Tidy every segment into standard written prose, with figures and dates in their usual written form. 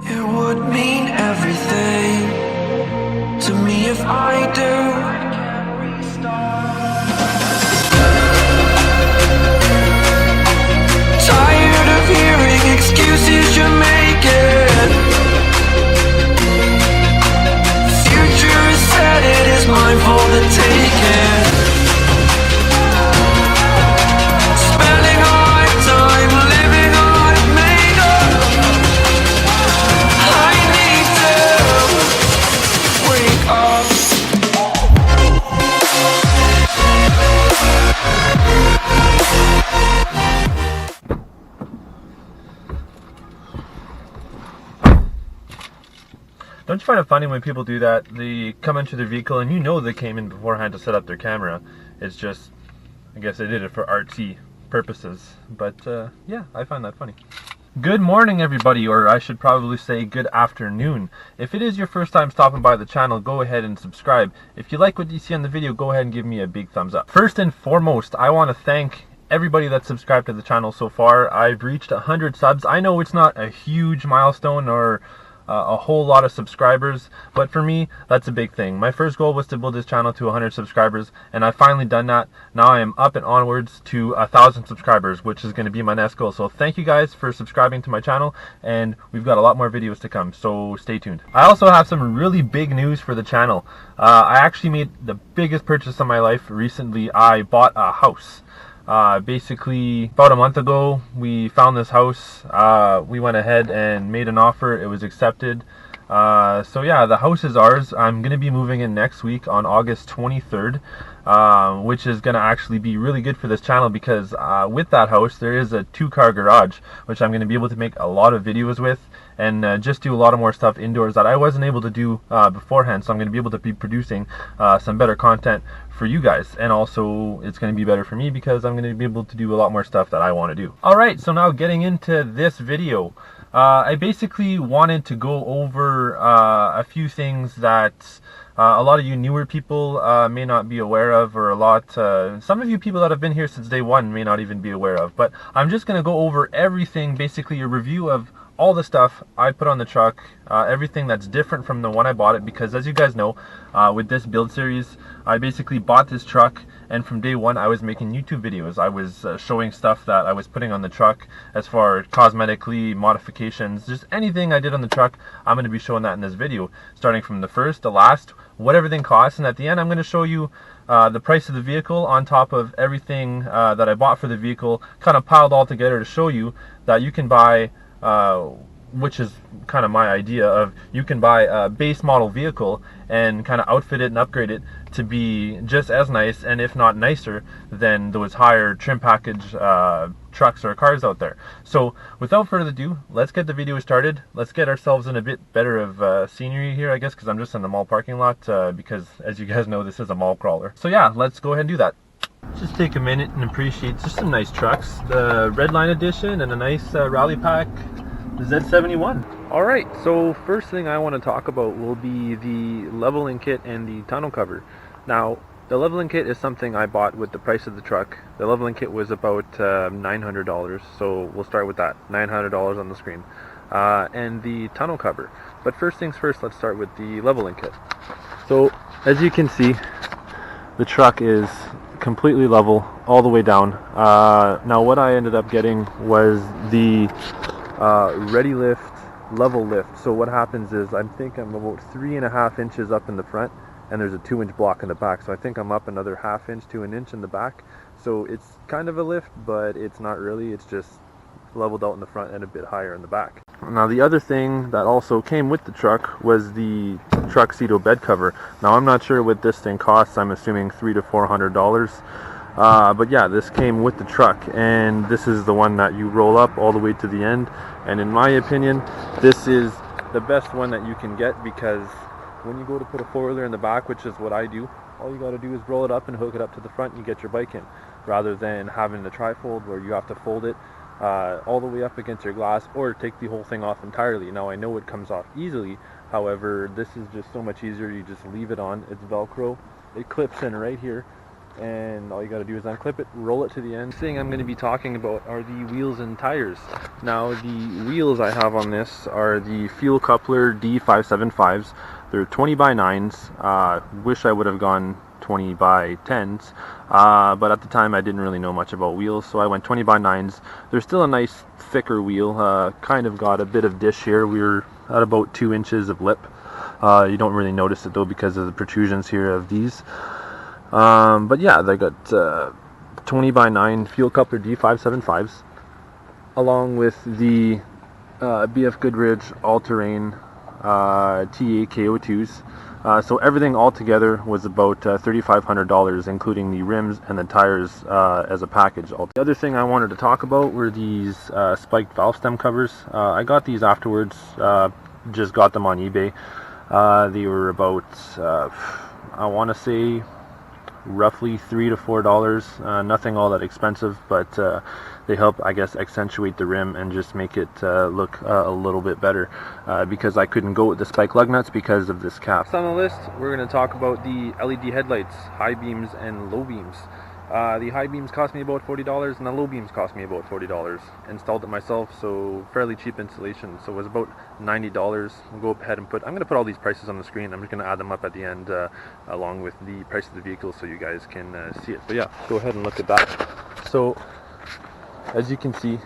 It would mean everything to me if I do. Tired of hearing excuses you're making. Future is set, it is mine for the taking. Spending all my time living on a made up. I need to wake up. Don't you find it funny when people do that? They come into their vehicle and you know they came in beforehand to set up their camera. It's just, I guess they did it for artsy purposes. But yeah, I find that funny. Good morning everybody, or I should probably say good afternoon. If it is your first time stopping by the channel, go ahead and subscribe. If you like what you see on the video, go ahead and give me a big thumbs up. First and foremost, I want to thank everybody that's subscribed to the channel so far. I've reached 100 subs. I know it's not a huge milestone or a whole lot of subscribers, but for me that's a big thing. My first goal was to build this channel to 100 subscribers, and I've finally done that. Now I am up and onwards to 1,000 subscribers, which is going to be my next goal. So thank you guys for subscribing to my channel, and we've got a lot more videos to come, so stay tuned. I also have some really big news for the channel. I actually made the biggest purchase of my life recently. I bought a house. Basically about a month ago we found this house. We went ahead and made an offer. It was accepted. So yeah, the house is ours. I'm gonna be moving in next week on August 23rd, which is gonna actually be really good for this channel because with that house there is a 2-car garage, which I'm gonna be able to make a lot of videos with and just do a lot of more stuff indoors that I wasn't able to do beforehand. So I'm going to be able to be producing some better content for you guys, and also it's going to be better for me because I'm going to be able to do a lot more stuff that I want to do. Alright, so now getting into this video, I basically wanted to go over a few things that a lot of you newer people may not be aware of, or some of you people that have been here since day one may not even be aware of. But I'm just going to go over everything, basically a review of all the stuff I put on the truck, everything that's different from the one I bought it, because as you guys know, with this build series, I basically bought this truck, and from day one I was making YouTube videos. I was showing stuff that I was putting on the truck as far as cosmetically, modifications, just anything I did on the truck. I'm going to be showing that in this video, starting from the first to last, what everything costs, and at the end I'm going to show you the price of the vehicle on top of everything that I bought for the vehicle, kind of piled all together to show you that you can buy, which is kind of my idea of, you can buy a base model vehicle and kind of outfit it and upgrade it to be just as nice, and if not nicer, than those higher trim package trucks or cars out there. So without further ado, let's get the video started. Let's get ourselves in a bit better of scenery here, I guess, because I'm just in the mall parking lot, because as you guys know, this is a mall crawler. So yeah, let's go ahead and do that. Just take a minute and appreciate just some nice trucks. The Redline Edition and a nice Rally Pack Z71. Alright, so first thing I want to talk about will be the leveling kit and the tonneau cover. Now, the leveling kit is something I bought with the price of the truck. The leveling kit was about $900, so we'll start with that. $900 on the screen. And the tonneau cover. But first things first, let's start with the leveling kit. So, as you can see, the truck is completely level all the way down. Now what I ended up getting was the Ready Lift level lift. So what happens is, I think I'm about 3.5 inches up in the front, and there's a 2-inch block in the back, so I think I'm up another 1/2 inch to 1 inch in the back. So it's kind of a lift, but it's not really. It's just leveled out in the front and a bit higher in the back. Now the other thing that also came with the truck was the Truxedo bed cover. Now I'm not sure what this thing costs. I'm assuming $300 to $400. But yeah, this came with the truck, and this is the one that you roll up all the way to the end, and in my opinion this is the best one that you can get, because when you go to put a four-wheeler in the back, which is what I do, all you got to do is roll it up and hook it up to the front and you get your bike in, rather than having the tri-fold where you have to fold it all the way up against your glass or take the whole thing off entirely. Now I know it comes off easily, however this is just so much easier. You just leave it on. It's Velcro, it clips in right here, and all you got to do is unclip it, roll it to the end. The thing I'm going to be talking about are the wheels and tires. Now the wheels I have on this are the Fuel Coupler D575s. They're 20 by 9s. Wish I would have gone 20 by 10s, but at the time I didn't really know much about wheels, so I went 20 by 9s. They're still a nice thicker wheel, kind of got a bit of dish here. We're at about 2 inches of lip. You don't really notice it though because of the protrusions here of these. But yeah, they got 20 by 9 Fuel Coupler D575s, along with the BF Goodrich All-Terrain TA KO2s. So everything all together was about $3,500, including the rims and the tires as a package. The other thing I wanted to talk about were these spiked valve stem covers. I got these afterwards, just got them on eBay. They were about, I want to say, roughly $3 to $4. Nothing all that expensive, but they help, I guess, accentuate the rim and just make it look a little bit better, because I couldn't go with the spike lug nuts because of this cap. Next on the list, we're going to talk about the LED headlights, high beams and low beams. The high beams cost me about $40 and the low beams cost me about $40. Installed it myself, so fairly cheap installation. So it was about $90. We'll go ahead and I'm going to put all these prices on the screen. I'm just going to add them up at the end along with the price of the vehicle so you guys can see it. But yeah, go ahead and look at that. So as you can see,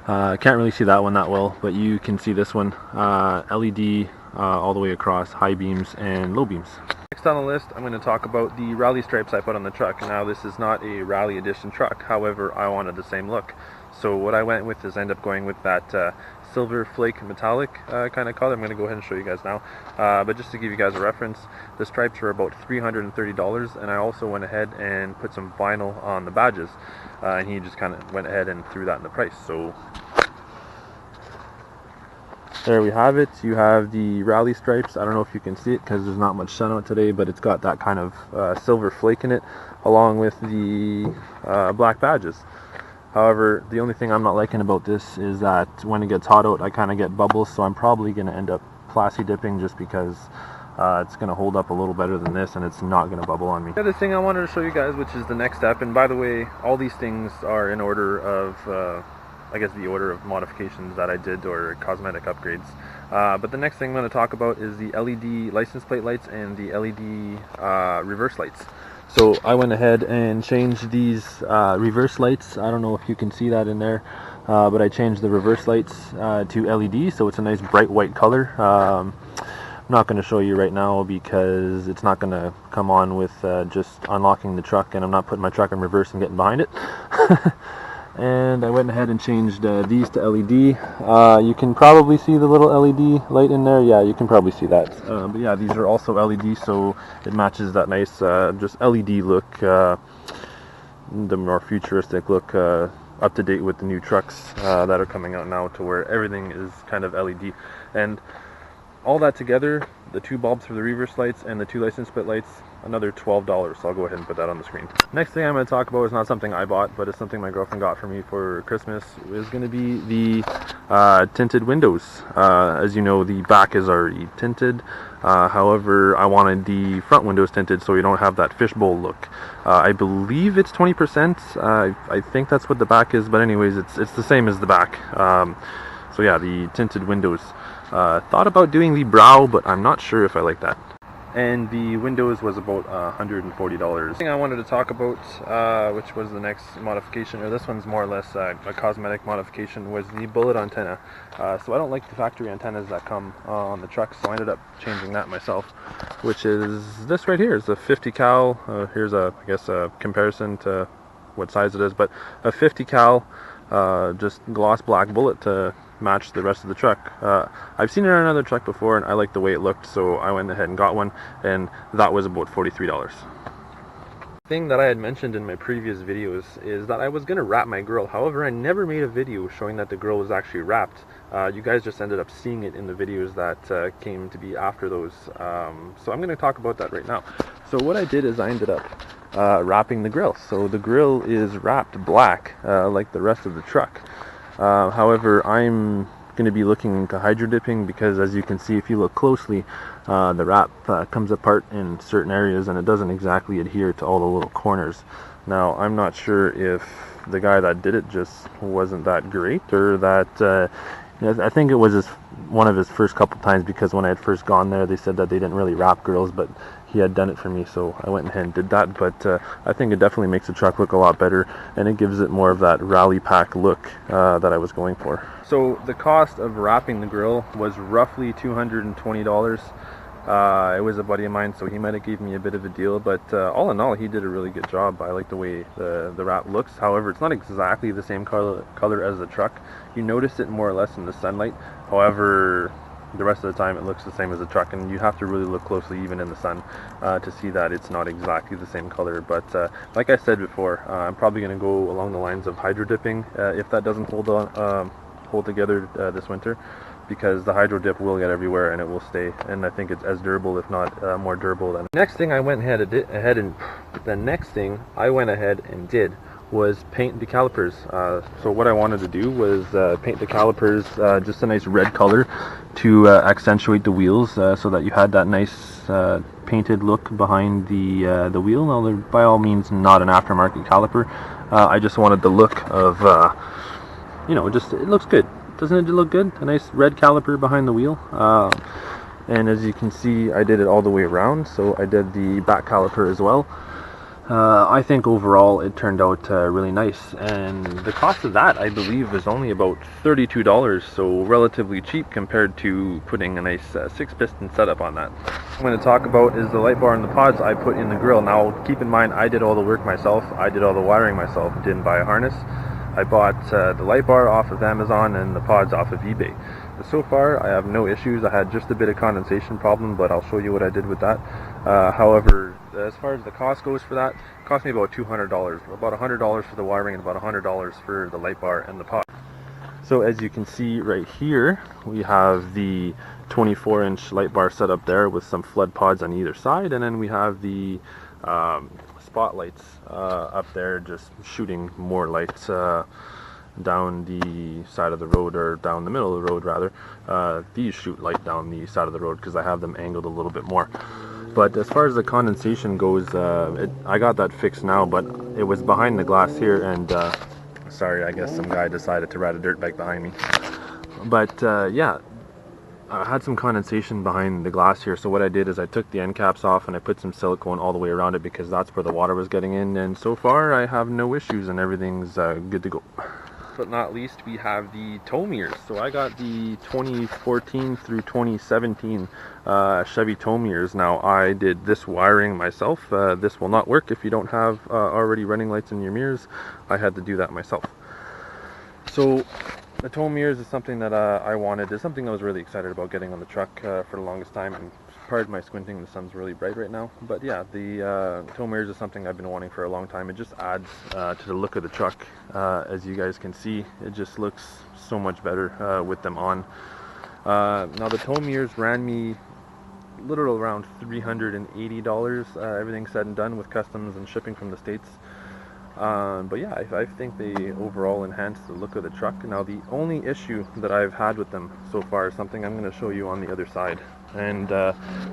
can't really see that one that well, but you can see this one, LED all the way across, high beams and low beams. Next on the list, I'm going to talk about the rally stripes I put on the truck. Now this is not a rally edition truck, however I wanted the same look. So what I went with is I ended up going with that silver flake metallic kind of color. I'm going to go ahead and show you guys now. But just to give you guys a reference, the stripes were about $330, and I also went ahead and put some vinyl on the badges. And he just kind of went ahead and threw that in the price. So there we have it. You have the rally stripes. I don't know if you can see it because there's not much sun out today, but it's got that kind of silver flake in it, along with the black badges. However, the only thing I'm not liking about this is that when it gets hot out, I kind of get bubbles, so I'm probably going to end up plasti dipping just because it's going to hold up a little better than this, and it's not going to bubble on me. The other thing I wanted to show you guys, which is the next step, and by the way, all these things are in order of I guess the order of modifications that I did, or cosmetic upgrades. But the next thing I'm going to talk about is the LED license plate lights and the LED reverse lights. So I went ahead and changed these reverse lights. I don't know if you can see that in there, but I changed the reverse lights to LED, so it's a nice bright white color. I'm not going to show you right now because it's not going to come on with just unlocking the truck, and I'm not putting my truck in reverse and getting behind it. And I went ahead and changed these to LED. You can probably see the little LED light in there. Yeah, you can probably see that. But yeah, these are also LED, so it matches that nice just LED look, the more futuristic look, up to date with the new trucks that are coming out now, to where everything is kind of LED. And all that together, the 2 bulbs for the reverse lights and the 2 license plate lights, another $12. So I'll go ahead and put that on the screen. Next thing I'm going to talk about is not something I bought, but it's something my girlfriend got for me for Christmas. It's going to be the tinted windows. As you know, the back is already tinted. However, I wanted the front windows tinted so you don't have that fishbowl look. I believe it's 20%. I think that's what the back is, but anyways, it's the same as the back. So yeah, the tinted windows. Thought about doing the brow, but I'm not sure if I like that. And the windows was about $140. The thing I wanted to talk about, which was the next modification, or this one's more or less a cosmetic modification, was the bullet antenna. So I don't like the factory antennas that come on the truck, so I ended up changing that myself, which is this right here. It's a 50 cal. Here's I guess a comparison to what size it is, but a 50 cal just gloss black bullet to match the rest of the truck. I've seen it on another truck before and I liked the way it looked, so I went ahead and got one, and that was about $43. Thing that I had mentioned in my previous videos is that I was going to wrap my grill. However, I never made a video showing that the grill was actually wrapped. You guys just ended up seeing it in the videos that came to be after those. So I'm going to talk about that right now. So what I did is I ended up wrapping the grill. So the grill is wrapped black like the rest of the truck. However, I'm going to be looking into hydro dipping, because as you can see, if you look closely, the wrap comes apart in certain areas and it doesn't exactly adhere to all the little corners. Now, I'm not sure if the guy that did it just wasn't that great, or that I think it was one of his first couple times, because when I had first gone there, they said that they didn't really wrap grills, but he had done it for me, so I went ahead and did that. But I think it definitely makes the truck look a lot better, and it gives it more of that rally pack look that I was going for. So the cost of wrapping the grill was roughly $220. It was a buddy of mine, so he might have gave me a bit of a deal, but all in all, he did a really good job. I like the way the wrap looks. However, it's not exactly the same color as the truck. You notice it more or less in the sunlight. However, the rest of the time it looks the same as the truck, and you have to really look closely even in the sun to see that it's not exactly the same color. But like I said before, I'm probably going to go along the lines of hydro dipping if that doesn't hold together this winter, because the hydro dip will get everywhere and it will stay, and I think it's as durable, if not more durable than. Next thing I went ahead and did was paint the calipers. So what I wanted to do was paint the calipers just a nice red color to accentuate the wheels, so that you had that nice painted look behind the wheel. Now, they're by all means not an aftermarket caliper. I just wanted the look of, just, it looks good. Doesn't it look good? A nice red caliper behind the wheel. And as you can see, I did it all the way around, so I did the back caliper as well. I think overall it turned out really nice, and the cost of that, I believe, is only about $32, so relatively cheap compared to putting a nice 6-piston setup on that. What I'm going to talk about is the light bar and the pods I put in the grill. Now, keep in mind, I did all the work myself. I did all the wiring myself, didn't buy a harness. I bought the light bar off of Amazon and the pods off of eBay. So far, I have no issues. I had just a bit of condensation problem, but I'll show you what I did with that. However, as far as the cost goes for that, it cost me about $200. About $100 for the wiring and about $100 for the light bar and the pod. So as you can see right here, we have the 24-inch light bar set up there with some flood pods on either side, and then we have the spotlights up there, just shooting more lights down the side of the road, or down the middle of the road rather. These shoot light down the side of the road because I have them angled a little bit more. But as far as the condensation goes, I got that fixed now, but it was behind the glass here, and sorry, I guess some guy decided to ride a dirt bike behind me. But yeah, I had some condensation behind the glass here, so what I did is I took the end caps off and I put some silicone all the way around it, because that's where the water was getting in, and so far I have no issues and everything's good to go. But not least, we have the tow mirrors. So I got the 2014 through 2017 Chevy tow mirrors. Now, I did this wiring myself. This will not work if you don't have already running lights in your mirrors. I had to do that myself. So the tow mirrors is something that I wanted. It's something I was really excited about getting on the truck for the longest time. And pardon my squinting, the sun's really bright right now. But yeah, the tow mirrors is something I've been wanting for a long time. It just adds to the look of the truck. As you guys can see, it just looks so much better with them on. Now the tow mirrors ran me literally around $380, everything said and done with customs and shipping from the States. But yeah, I think they overall enhance the look of the truck. Now the only issue that I've had with them so far is something I'm going to show you on the other side. And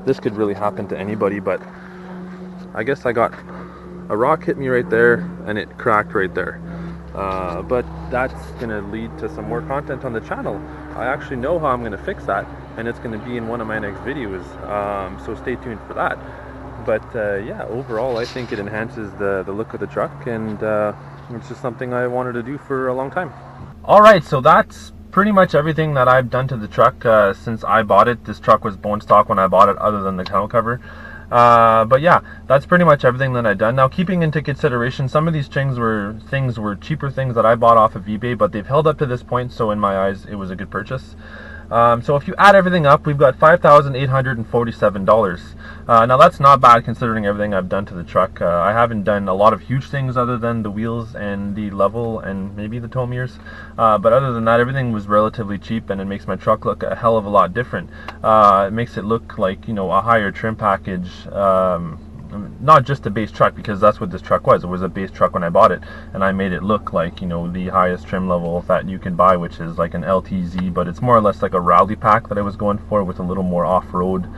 this could really happen to anybody, but I guess I got a rock hit me right there and it cracked right there. But that's going to lead to some more content on the channel. I actually know how I'm going to fix that, and it's going to be in one of my next videos, so stay tuned for that. But yeah, overall I think it enhances the look of the truck, and it's just something I wanted to do for a long time. Alright, so that's pretty much everything that I've done to the truck since I bought it. This truck was bone stock when I bought it, other than the tonneau cover. But yeah, that's pretty much everything that I've done. Now, keeping into consideration, some of these things were cheaper things that I bought off of eBay, but they've held up to this point, so in my eyes it was a good purchase. So if you add everything up, we've got $5,847. Now that's not bad considering everything I've done to the truck. I haven't done a lot of huge things other than the wheels and the level and maybe the tow mirrors. But other than that, everything was relatively cheap, and it makes my truck look a hell of a lot different. It makes it look like, you know, a higher trim package. not just a base truck, because that's what this truck was. It was a base truck when I bought it, and I made it look like, you know, the highest trim level that you can buy, which is like an LTZ, but it's more or less like a rally pack that I was going for, with a little more off-road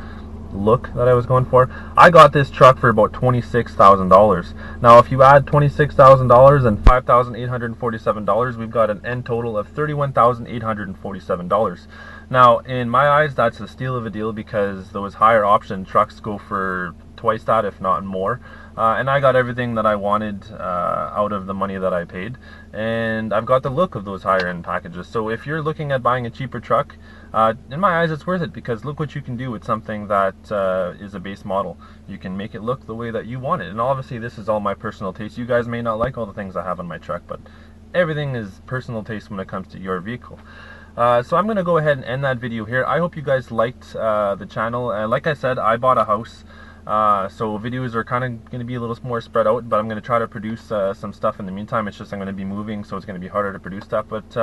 look that I was going for. I got this truck for about $26,000. Now if you add $26,000 and $5,847, we've got an end total of $31,847. Now in my eyes, that's a steal of a deal, because those higher option trucks go for twice that, if not more. And I got everything that I wanted out of the money that I paid, and I've got the look of those higher end packages. So if you're looking at buying a cheaper truck, in my eyes it's worth it, because look what you can do with something that is a base model. You can make it look the way that you want it, and obviously this is all my personal taste. You guys may not like all the things I have on my truck, but everything is personal taste when it comes to your vehicle. So I'm going to go ahead and end that video here. I hope you guys liked the channel. Like I said, I bought a house. So videos are kind of going to be a little more spread out, but I'm going to try to produce some stuff in the meantime. It's just I'm going to be moving, so it's going to be harder to produce stuff. But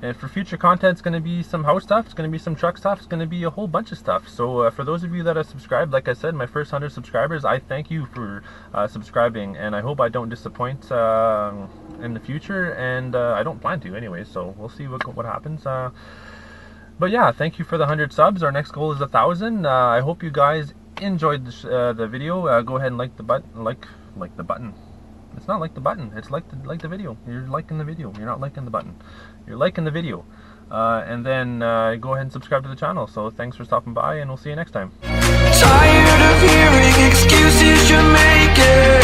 and for future content, it's going to be some house stuff, it's going to be some truck stuff, it's going to be a whole bunch of stuff. So for those of you that have subscribed, like I said, my first 100 subscribers, I thank you for subscribing, and I hope I don't disappoint in the future, and I don't plan to anyway, so we'll see what happens. But yeah, thank you for the 100 subs. Our next goal is 1,000. I hope you guys enjoyed the video. Go ahead and like the button. Like the button. It's not like the button. It's like the video. You're liking the video. You're not liking the button. You're liking the video. And then go ahead and subscribe to the channel. So thanks for stopping by, and we'll see you next time. Tired of hearing excuses you're making.